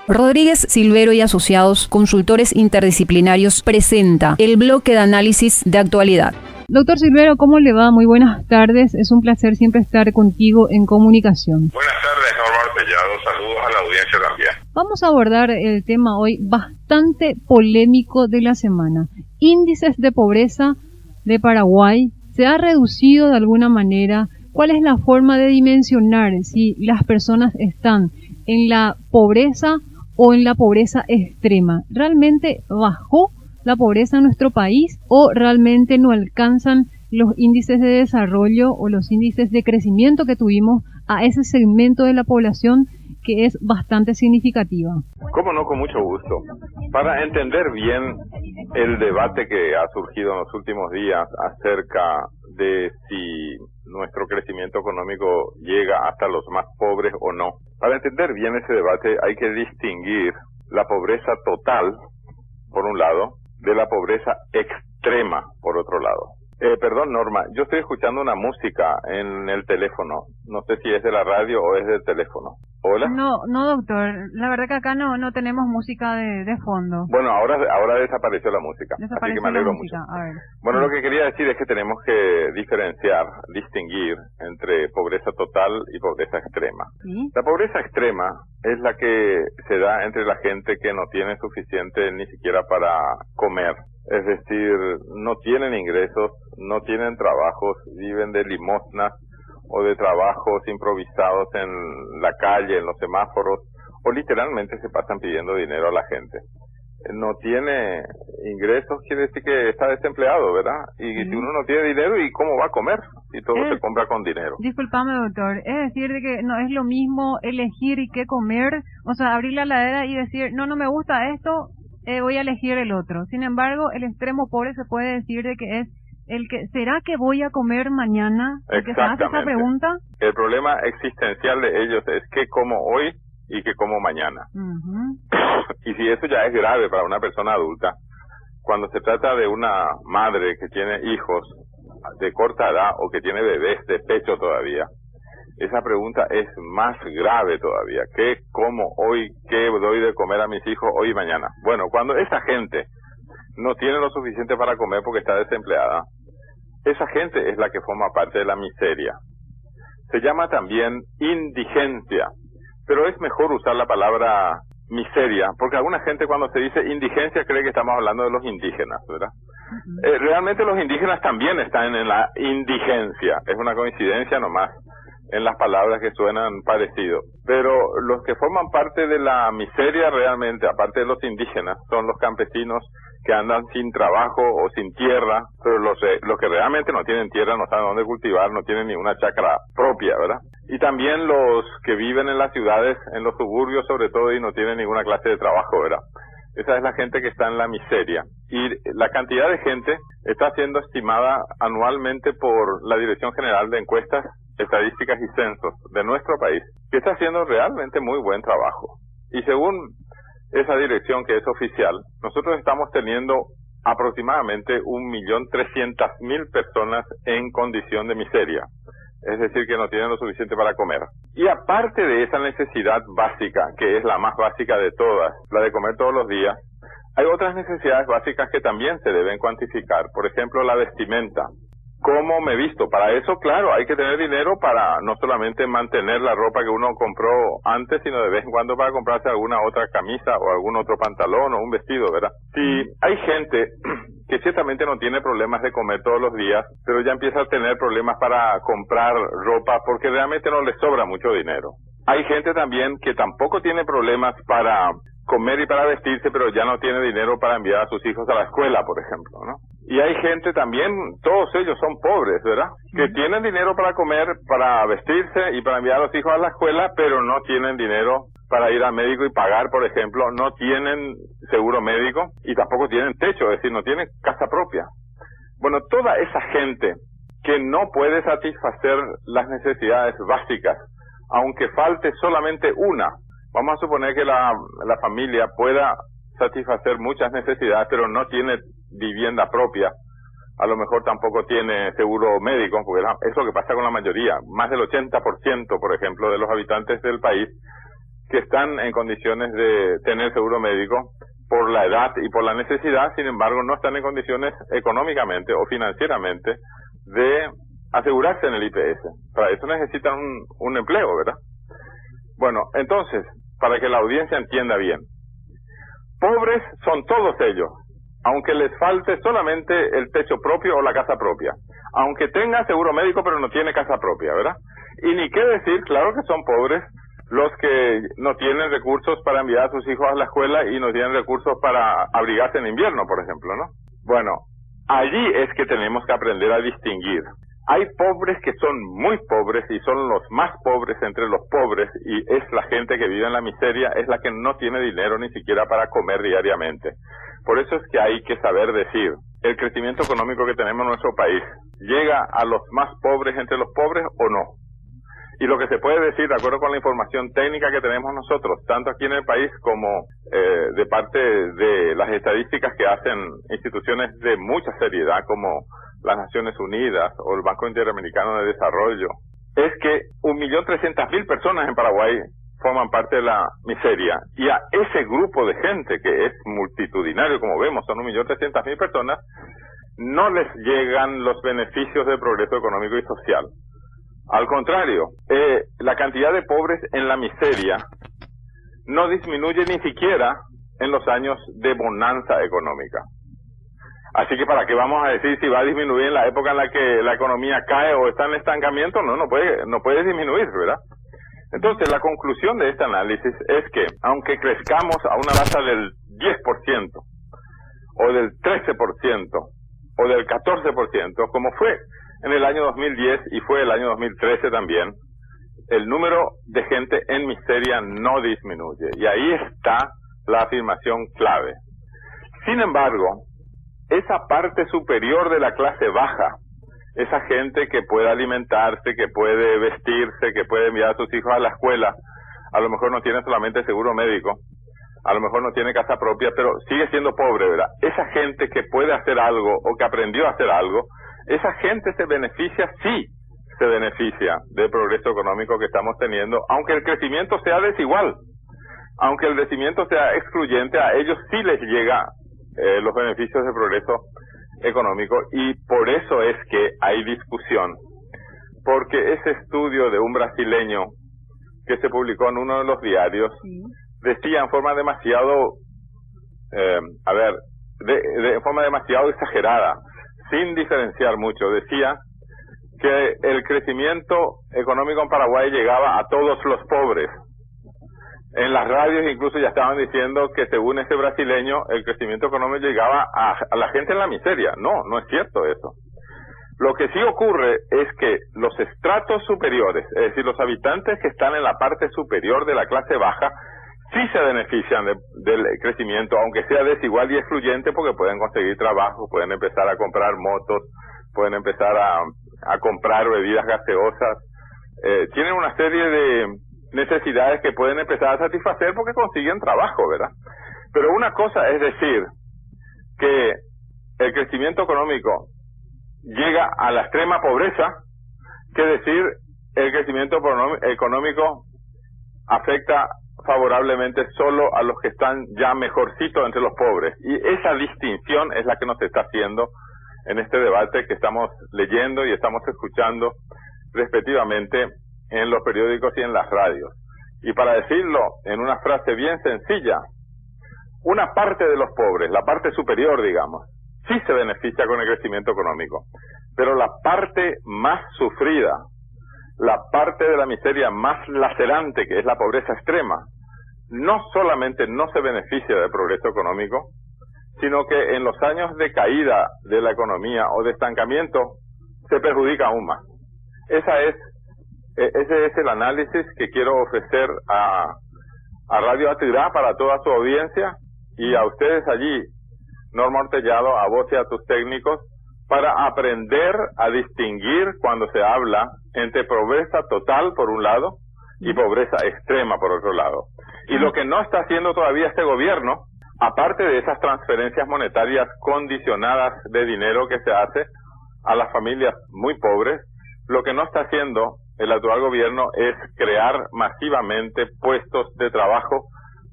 Rodríguez, Silvero y Asociados, consultores interdisciplinarios, presenta el bloque de análisis de actualidad. Doctor Silvero, ¿cómo le va? Muy buenas tardes. Es un placer siempre estar contigo en comunicación. Buenas tardes, Norma Arpellado. Saludos a la audiencia también. Vamos a abordar el tema hoy bastante polémico de la semana. Índices de pobreza de Paraguay. ¿Se ha reducido de alguna manera? ¿Cuál es la forma de dimensionar si las personas están en la pobreza o en la pobreza extrema? ¿Realmente bajó la pobreza en nuestro país o realmente no alcanzan los índices de desarrollo o los índices de crecimiento que tuvimos a ese segmento de la población que es bastante significativa? Cómo no, con mucho gusto. Para entender bien el debate que ha surgido en los últimos días acerca de si nuestro crecimiento económico llega hasta los más pobres o no, para entender bien ese debate hay que distinguir la pobreza total, por un lado, de la pobreza extrema, por otro lado. Perdón, Norma, yo estoy escuchando una música en el teléfono. No sé si es de la radio o es del teléfono. ¿Hola? No, doctor. La verdad que acá no tenemos música de fondo. Bueno, ahora desapareció la música. Así que me alegro mucho. A ver. Bueno, lo que quería decir es que tenemos que distinguir entre pobreza total y pobreza extrema. ¿Sí? La pobreza extrema es la que se da entre la gente que no tiene suficiente ni siquiera para comer. Es decir, no tienen ingresos, no tienen trabajos, viven de limosnas o de trabajos improvisados en la calle, en los semáforos, o literalmente se pasan pidiendo dinero a la gente. No tiene ingresos, quiere decir que está desempleado, ¿verdad? Y si uno no tiene dinero, ¿y cómo va a comer? Si todo se compra con dinero. Disculpame, doctor, es decir de que no es lo mismo elegir y qué comer, o sea, abrir la heladera y decir, no me gusta esto, voy a elegir el otro. Sin embargo, el extremo pobre se puede decir de que es el que, ¿será que voy a comer mañana? ¿Se hace esa pregunta? El problema existencial de ellos es qué como hoy y qué como mañana. Y si eso ya es grave para una persona adulta, cuando se trata de una madre que tiene hijos de corta edad o que tiene bebés de pecho todavía, esa pregunta es más grave todavía. ¿Qué como hoy? ¿Qué doy de comer a mis hijos hoy y mañana? Bueno, cuando esa gente no tiene lo suficiente para comer porque está desempleada, esa gente es la que forma parte de la miseria. Se llama también indigencia, pero es mejor usar la palabra miseria, porque alguna gente cuando se dice indigencia cree que estamos hablando de los indígenas, ¿verdad? Realmente los indígenas también están en la indigencia, es una coincidencia nomás en las palabras que suenan parecido. Pero los que forman parte de la miseria realmente, aparte de los indígenas, son los campesinos que andan sin trabajo o sin tierra, pero los que realmente no tienen tierra, no saben dónde cultivar, no tienen ni una chacra propia, ¿verdad? Y también los que viven en las ciudades, en los suburbios sobre todo, y no tienen ninguna clase de trabajo, ¿verdad? Esa es la gente que está en la miseria. Y la cantidad de gente está siendo estimada anualmente por la Dirección General de Encuestas, Estadísticas y Censos de nuestro país, que está haciendo realmente muy buen trabajo. Y según esa dirección que es oficial, nosotros estamos teniendo aproximadamente 1.300.000 personas en condición de miseria, es decir, que no tienen lo suficiente para comer. Y aparte de esa necesidad básica, que es la más básica de todas, la de comer todos los días, hay otras necesidades básicas que también se deben cuantificar. Por ejemplo, la vestimenta. ¿Cómo me visto? Para eso, claro, hay que tener dinero para no solamente mantener la ropa que uno compró antes, sino de vez en cuando para comprarse alguna otra camisa o algún otro pantalón o un vestido, ¿verdad? Si hay gente que ciertamente no tiene problemas de comer todos los días, pero ya empieza a tener problemas para comprar ropa porque realmente no le sobra mucho dinero. Hay gente también que tampoco tiene problemas para comer y para vestirse, pero ya no tiene dinero para enviar a sus hijos a la escuela, por ejemplo, ¿no? Y hay gente también, todos ellos son pobres, ¿verdad? Que tienen dinero para comer, para vestirse y para enviar a los hijos a la escuela, pero no tienen dinero para ir al médico y pagar, por ejemplo, no tienen seguro médico y tampoco tienen techo, es decir, no tienen casa propia. Bueno, toda esa gente que no puede satisfacer las necesidades básicas, aunque falte solamente una, vamos a suponer que la familia pueda satisfacer muchas necesidades, pero no tiene vivienda propia, a lo mejor tampoco tiene seguro médico, porque es lo que pasa con la mayoría. Más del 80%, por ejemplo, de los habitantes del país que están en condiciones de tener seguro médico por la edad y por la necesidad, sin embargo no están en condiciones económicamente o financieramente de asegurarse en el IPS. Para eso necesitan un empleo, ¿verdad? Bueno, entonces, para que la audiencia entienda bien, pobres son todos ellos, aunque les falte solamente el techo propio o la casa propia, aunque tenga seguro médico pero no tiene casa propia, ¿verdad? Y ni qué decir, claro que son pobres los que no tienen recursos para enviar a sus hijos a la escuela y no tienen recursos para abrigarse en invierno, por ejemplo, ¿no? Bueno, allí es que tenemos que aprender a distinguir. Hay pobres que son muy pobres y son los más pobres entre los pobres, y es la gente que vive en la miseria, es la que no tiene dinero ni siquiera para comer diariamente. Por eso es que hay que saber decir, el crecimiento económico que tenemos en nuestro país, ¿llega a los más pobres entre los pobres o no? Y lo que se puede decir, de acuerdo con la información técnica que tenemos nosotros, tanto aquí en el país como de parte de las estadísticas que hacen instituciones de mucha seriedad como las Naciones Unidas o el Banco Interamericano de Desarrollo, es que 1.300.000 personas en Paraguay forman parte de la miseria. Y a ese grupo de gente, que es multitudinario, como vemos, son 1.300.000 personas, no les llegan los beneficios del progreso económico y social. Al contrario, la cantidad de pobres en la miseria no disminuye ni siquiera en los años de bonanza económica. Así que ¿para qué vamos a decir si va a disminuir en la época en la que la economía cae o está en estancamiento? No puede disminuir, ¿verdad? Entonces, la conclusión de este análisis es que, aunque crezcamos a una tasa del 10%, o del 13%, o del 14%, como fue en el año 2010 y fue el año 2013 también, el número de gente en miseria no disminuye. Y ahí está la afirmación clave. Sin embargo, esa parte superior de la clase baja, esa gente que puede alimentarse, que puede vestirse, que puede enviar a sus hijos a la escuela, a lo mejor no tiene solamente seguro médico, a lo mejor no tiene casa propia, pero sigue siendo pobre, ¿verdad? Esa gente que puede hacer algo o que aprendió a hacer algo, esa gente se beneficia del progreso económico que estamos teniendo, aunque el crecimiento sea desigual, aunque el crecimiento sea excluyente, a ellos sí les llega los beneficios del progreso económico, y por eso es que hay discusión, porque ese estudio de un brasileño que se publicó en uno de los diarios decía en forma demasiado de forma demasiado exagerada, sin diferenciar mucho, decía que el crecimiento económico en Paraguay llegaba a todos los pobres. En las radios incluso ya estaban diciendo que según ese brasileño el crecimiento económico llegaba a la gente en la miseria. No es cierto eso. Lo que sí ocurre es que los estratos superiores, es decir, los habitantes que están en la parte superior de la clase baja, sí se benefician del crecimiento, aunque sea desigual y excluyente, porque pueden conseguir trabajo, pueden empezar a comprar motos, pueden empezar a comprar bebidas gaseosas, tienen una serie de necesidades que pueden empezar a satisfacer porque consiguen trabajo, ¿verdad? Pero una cosa es decir que el crecimiento económico llega a la extrema pobreza, que decir el crecimiento económico afecta favorablemente solo a los que están ya mejorcitos entre los pobres. Y esa distinción es la que nos está haciendo en este debate que estamos leyendo y estamos escuchando respectivamente en los periódicos y en las radios. Y para decirlo en una frase bien sencilla, una parte de los pobres, la parte superior, digamos, sí se beneficia con el crecimiento económico, pero la parte más sufrida, la parte de la miseria más lacerante, que es la pobreza extrema, no solamente no se beneficia del progreso económico, sino que en los años de caída de la economía o de estancamiento se perjudica aún más. Ese es el análisis que quiero ofrecer a Radio Atirá para toda su audiencia y a ustedes allí, Norma Ortellado, a vos y a tus técnicos, para aprender a distinguir cuando se habla entre pobreza total por un lado y pobreza extrema por otro lado. Y lo que no está haciendo todavía este gobierno, aparte de esas transferencias monetarias condicionadas de dinero que se hace a las familias muy pobres, lo que no está haciendo el actual gobierno es crear masivamente puestos de trabajo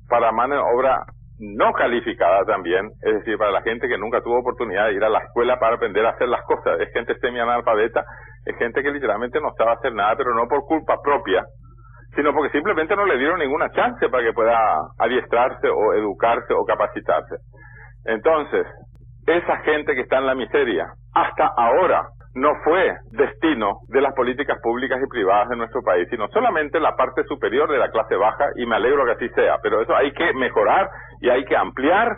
para mano de obra no calificada también, es decir, para la gente que nunca tuvo oportunidad de ir a la escuela para aprender a hacer las cosas. Es gente semianalfabeta, es gente que literalmente no sabe hacer nada, pero no por culpa propia, sino porque simplemente no le dieron ninguna chance para que pueda adiestrarse o educarse o capacitarse. Entonces, esa gente que está en la miseria, hasta ahora, no fue destino de las políticas públicas y privadas de nuestro país, sino solamente la parte superior de la clase baja, y me alegro que así sea, pero eso hay que mejorar y hay que ampliar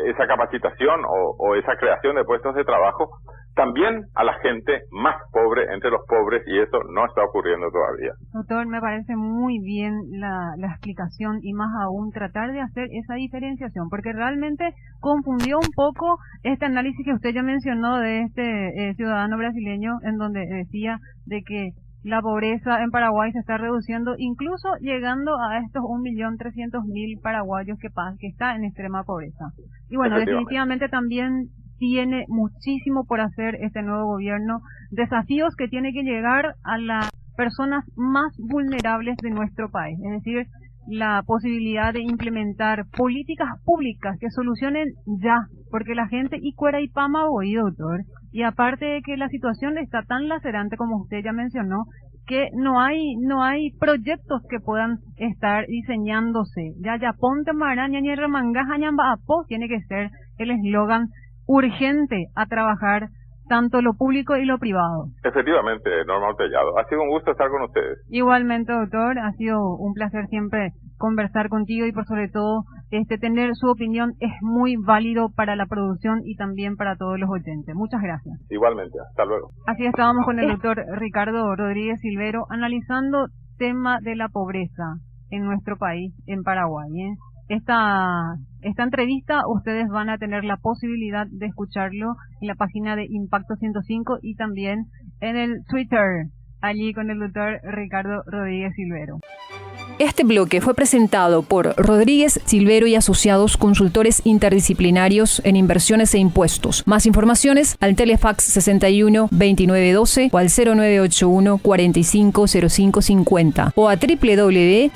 esa capacitación o esa creación de puestos de trabajo también a la gente más pobre entre los pobres, y eso no está ocurriendo todavía. Doctor, me parece muy bien la explicación, y más aún tratar de hacer esa diferenciación, porque realmente confundió un poco este análisis que usted ya mencionó de este ciudadano brasileño, en donde decía de que la pobreza en Paraguay se está reduciendo, incluso llegando a estos 1.300.000 paraguayos que está en extrema pobreza. Y bueno, definitivamente también tiene muchísimo por hacer este nuevo gobierno, desafíos que tiene que llegar a las personas más vulnerables de nuestro país, es decir, la posibilidad de implementar políticas públicas que solucionen ya, porque la gente y cuera y pama hoy, doctor, y aparte de que la situación está tan lacerante como usted ya mencionó, que no hay proyectos que puedan estar diseñándose. Ya ponte maraña ni remangaja ñambaapo tiene que ser el eslogan urgente a trabajar tanto lo público y lo privado. Efectivamente, Norma Ortellado. Ha sido un gusto estar con ustedes. Igualmente, doctor, ha sido un placer siempre conversar contigo, y por sobre todo tener su opinión es muy válido para la producción y también para todos los oyentes. Muchas gracias. Igualmente, hasta luego. Así estábamos con el doctor Ricardo Rodríguez Silvero analizando tema de la pobreza en nuestro país, en Paraguay. Esta entrevista ustedes van a tener la posibilidad de escucharlo en la página de Impacto 105 y también en el Twitter, allí con el doctor Ricardo Rodríguez Silvero. Este bloque fue presentado por Rodríguez Silvero y Asociados, consultores interdisciplinarios en inversiones e impuestos. Más informaciones al Telefax 61 29 12 o al 0981 45 05 50 o a www.rsa.com.py.